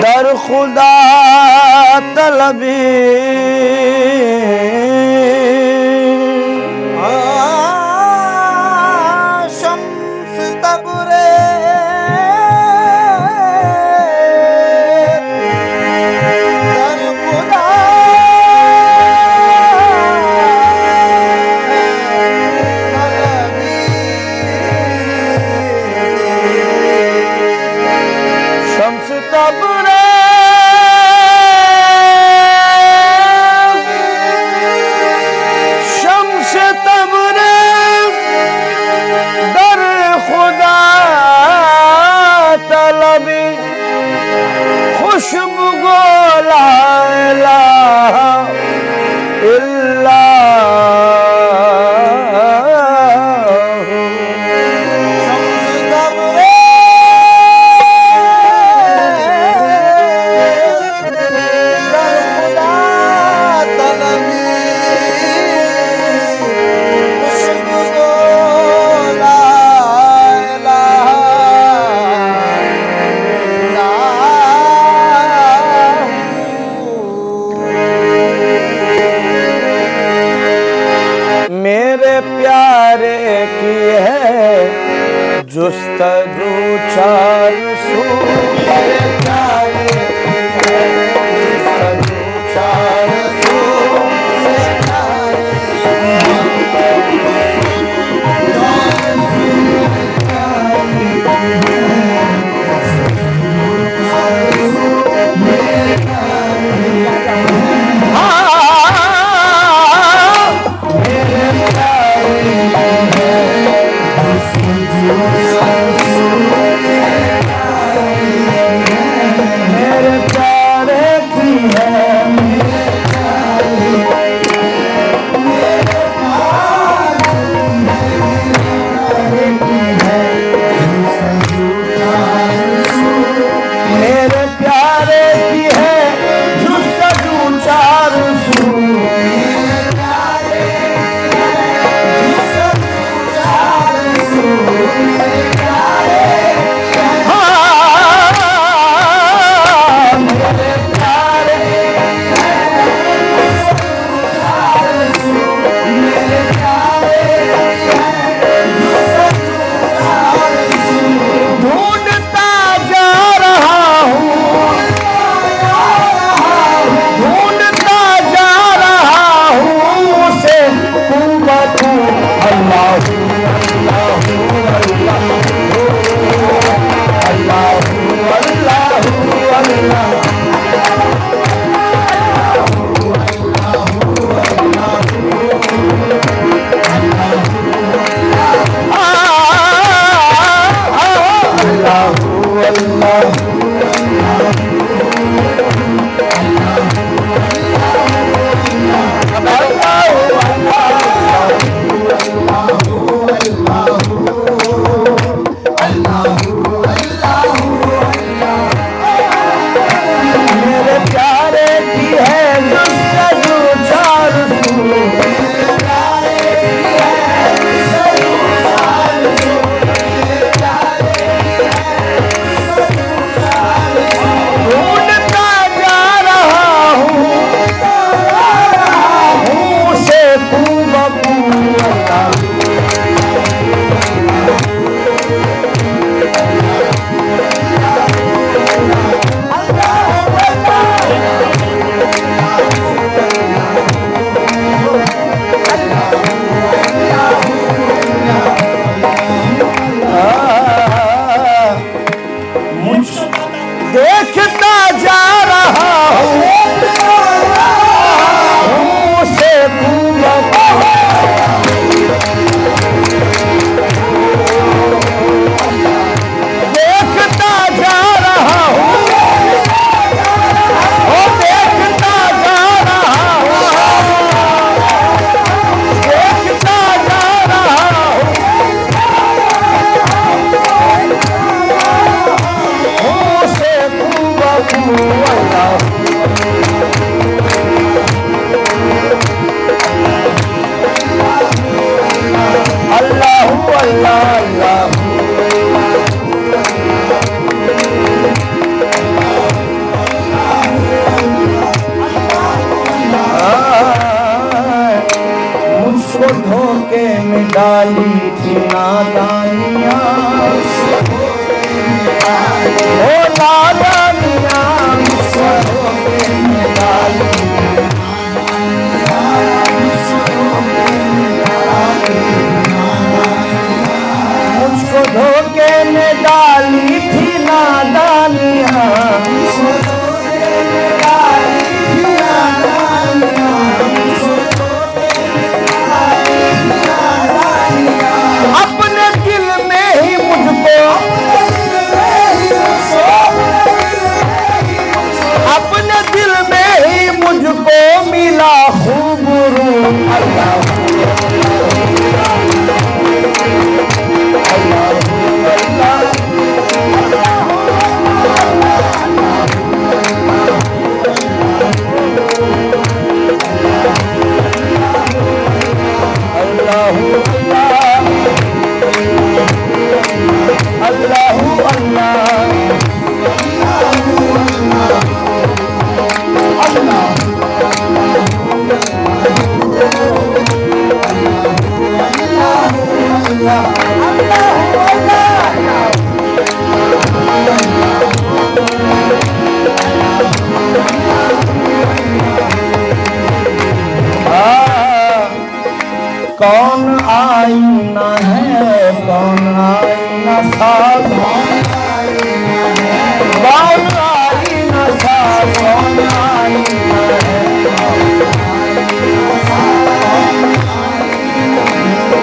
दर खुदा तलबी शम्स तबरेज़ दर खुदा तलबी शम्स तबरेज़ दर खुदा तलबी खुशबू गोला इलाहा मेरे प्यारे की है जुस्तजू चार सू मेरे प्यारे की है जुस्तजू चार सू डाली थी नादानियाँ, ओ नादानियाँ मुझको धोखे में डाली, मुझको धोखे में डाली थी नादानियाँ, अपने दिल में ही मुझको, अपने दिल में ही मुझको मिला खूब रूप। अल्लाह कौन आईना है, कौन आईना साथ, कौन आईना साथ, कौन आईना है,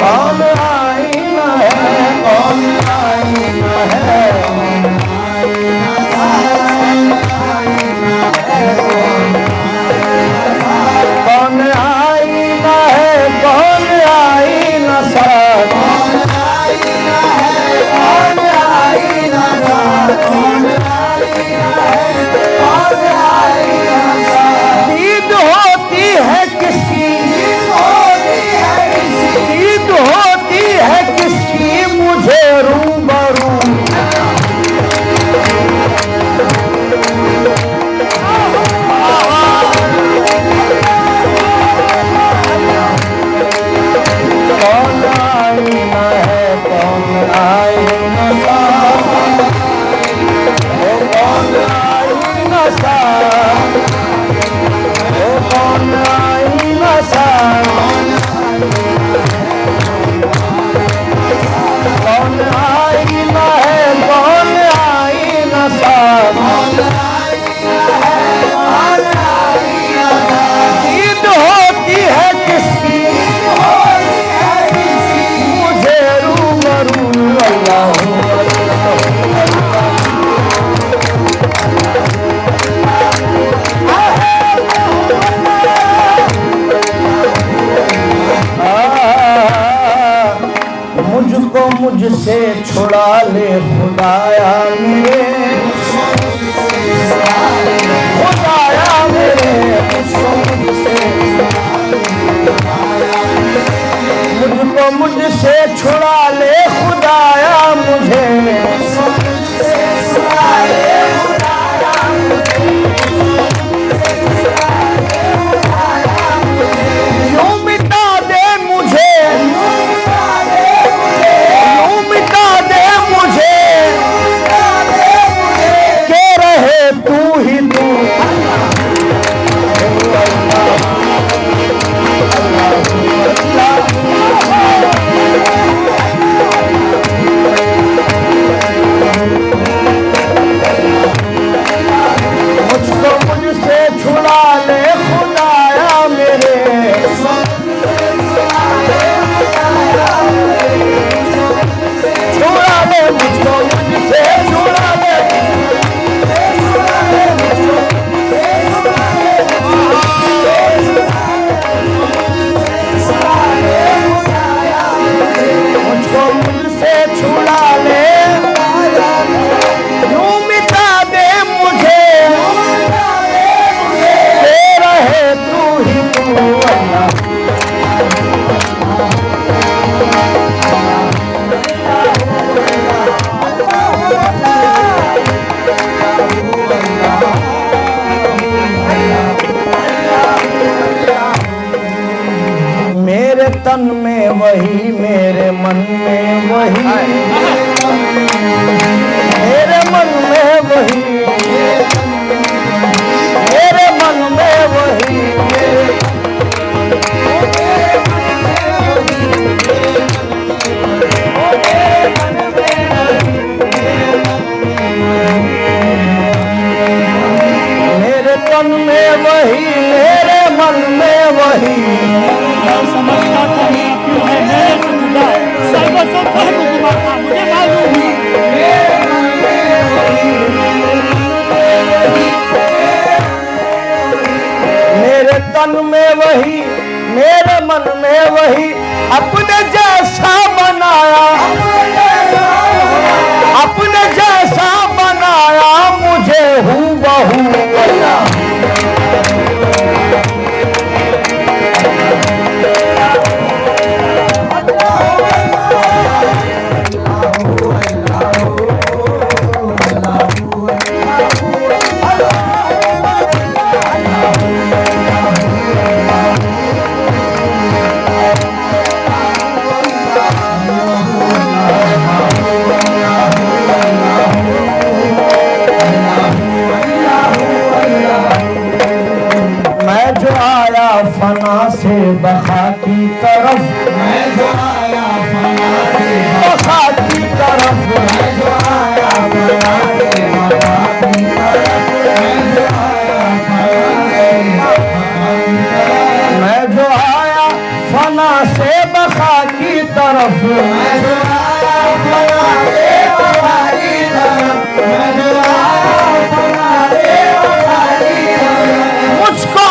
कौन आईना है, कौन आईना है, कौन आईना है, कौन आईना साथ, कौन आईना है, कौन आईना साथ, कौन आईना है, कौन आईना साथ। दीद होती है किसकी, दीद होती है किसकी मुझे रूबरू, कौन आईना है, कौन आईना साथ, ओ कौन आईना साथ, ओ कौन आईना साथ, कौन आईना है, कौन आईना साथ, दीद होती है किसकी मुझे रूबरू। अल्लाह मुझको मुझसे छुड़ा ले खुदाया मेरे, खुदाया मेरे, मुझको मुझसे छुड़ा ले खुदाया मुझे, यूं मिटा दे मुझे, यूं मिटा दे मुझे, के रहे तू ही तू। मुझको मुझसे छुड़ा ले खुदाया मेरे, छुड़ा ले मुझको मुझसे, छुड़ा ले, मुझको मुझसे छुड़ा ले, यूं मिटा दे मुझे, के रहे तू ही तू। अल्लाह मेरे तन में वही मेरे मन में वही, मेरे मन में वही, मेरे मन में वही, मेरे तन में वही, मेरे मन में वही। समझता था मैं क्यों है मेरे से जुदा, सर्वस्व पर तुम्हारा मुझे मालूम है। मेरे तन में वही, मेरे मन में वही, अपने जैसा बनाया, अपने जैसा बनाया मुझे हूबहू। फना से बखा की तरफ, मैं जो आया फना से बखा की तरफ, मैं जो आया फना से बखा की तरफ, मैं जो आया फना से बखा की तरफ, मैं जो आया फना से बखा की तरफ, मैं जो आया फना से बखा की तरफ। मुझको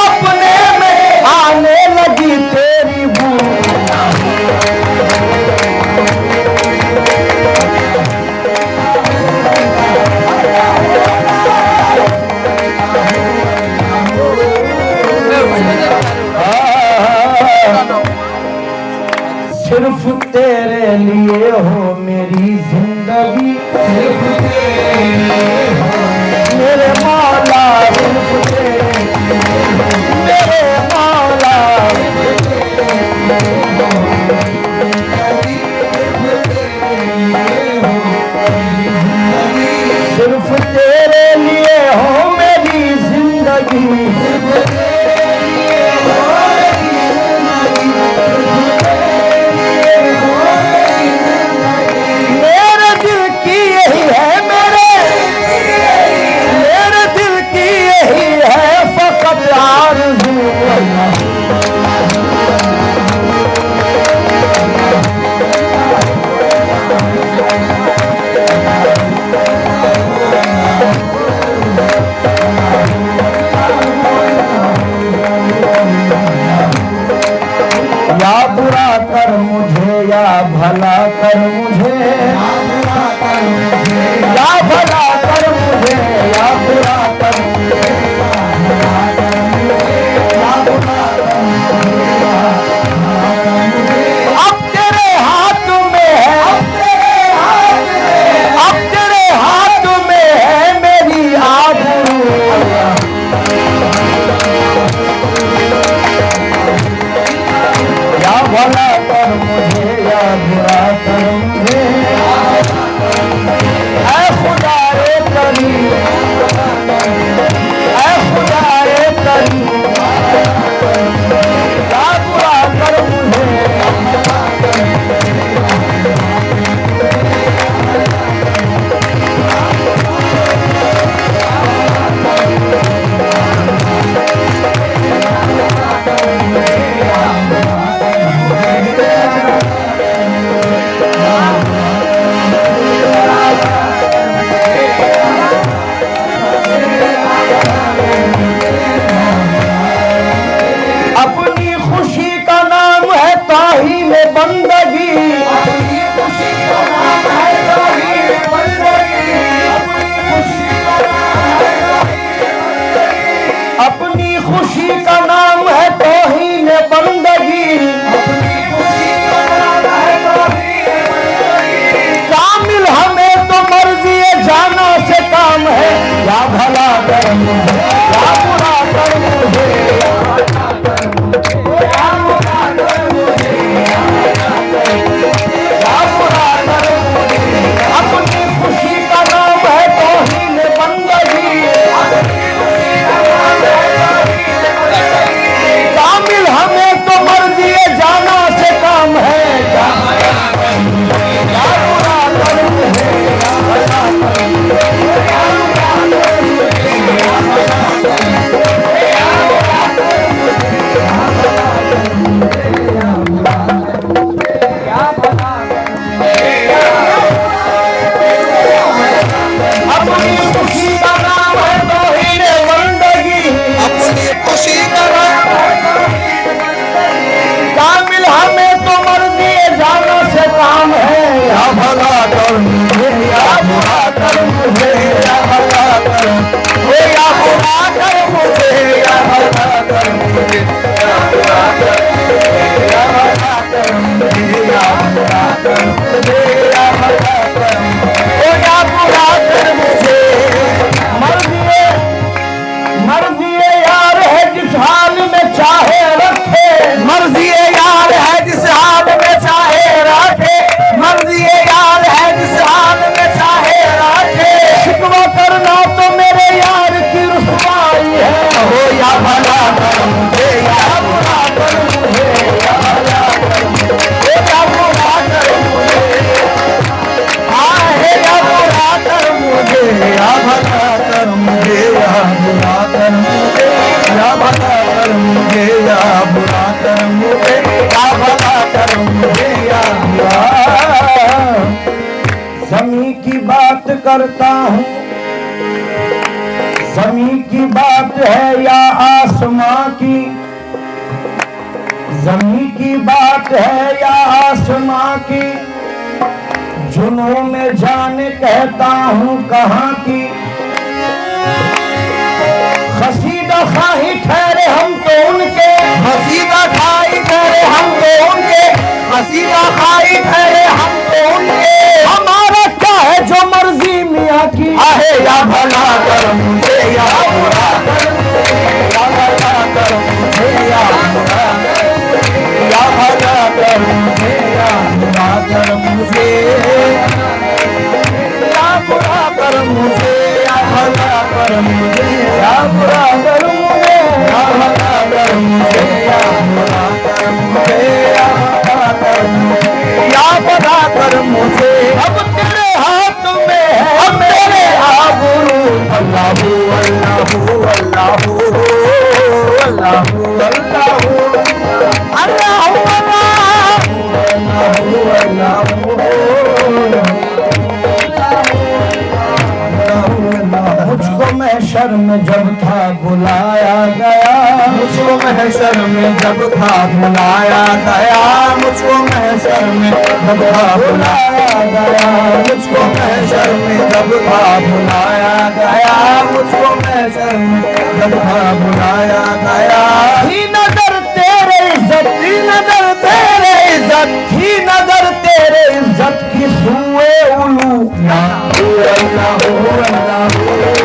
अपने में आने लगी तेरी भूल। सिर्फ तेरे लिए हो मेरी जिंदगी, सिर्फ तेरे लिए हो मेरे मौला, सिर्फ तेरे मेरे मौला, सिर्फ तेरे लिए हो मेरी जिंदगी, मेरे दिल की यही है, मेरे दिल की यही है फकत आरज़ू। या बुरा कर मुझे या भला कर मुझे, या भला कर मुझे या बुरा कर मुझे, अब तेरे हाथ में है, अब तेरे हाथ में है मेरी आबरू। या भला कर मुझे या बुरा कर मुझे, ऐ खुदाए करीम, ऐ खुदाए करीम, या बुरा कर मुझे। या भला कर, ओ या बुरा कर मुझे, या भला कर मुझे, या बुरा कर मुझे, या भला कर मुझे, या बुरा कर मुझे, या भला कर मुझे, ओ या बुरा कर मुझे। मर्जी यार है जिस हाल में चाहे रखे, मर्जी यार है जिस हाल में चाहे रखे, मर्जी यार है जिस हाल में चाहे रखे। शिकवा करना तो मेरे यार की रुसवाई है, हो या भला कर मुझे, या बुरा कर मुझे, या भला कर मुझे, या बुरा कर मुझे, आहे या बुरा कर मुझे, या भला कर मुझे, या बुरा कर मुझे, या भला कर मुझे, या बुरा कर मुझे, या भला कर मुझे, या बुरा। ज़मीं की बात करता हूँ, ज़मीं की बात है या आसमां की, ज़मीं की बात है या आसमां की, जुनून में जाने कहता हूँ कहाँ की। खसीदा खाही ठहरे हम तो उनके, खसीदा खाही ठहरे हम तो उनके, खसीदा खाही ठहरे हम तो उनके। हमारा क्या है जो मर्जी मियाँ की, आहे या भला कर मुझे, या बुरा कर मुझे, या भला कर मुझे, या बुरा कर मुझे, या भला कर मुझे, या बुरा कर मुझे, या बुरा कर मुझे, या भला कर मुझे, या बुरा कर मुझे, या भला कर मुझे, या बुरा कर मुझे, या भला कर मुझे, या बुरा कर मुझे। अब तेरे हाथ में है, अब तेरे आबरू, अल्लाहू अल्लाहू अल्लाहू अल्लाहू अल्लाहू अल्लाहू अल्लाहू अल्लाहू। मुझको महशर में जब था बुलाया गया, मुझको महशर में जब था बुलाया गया, मुझको महशर में जब था बुलाया गया, मुझको महशर में जब था बुलाया गया, मुझको महशर में जब था बुलाया गया। ही नजर तेरे इज्जत, ही नजर तेरे इज्जत, ही नजर तेरे इज्जत की सुए उलू, अल्लाहू अल्लाहू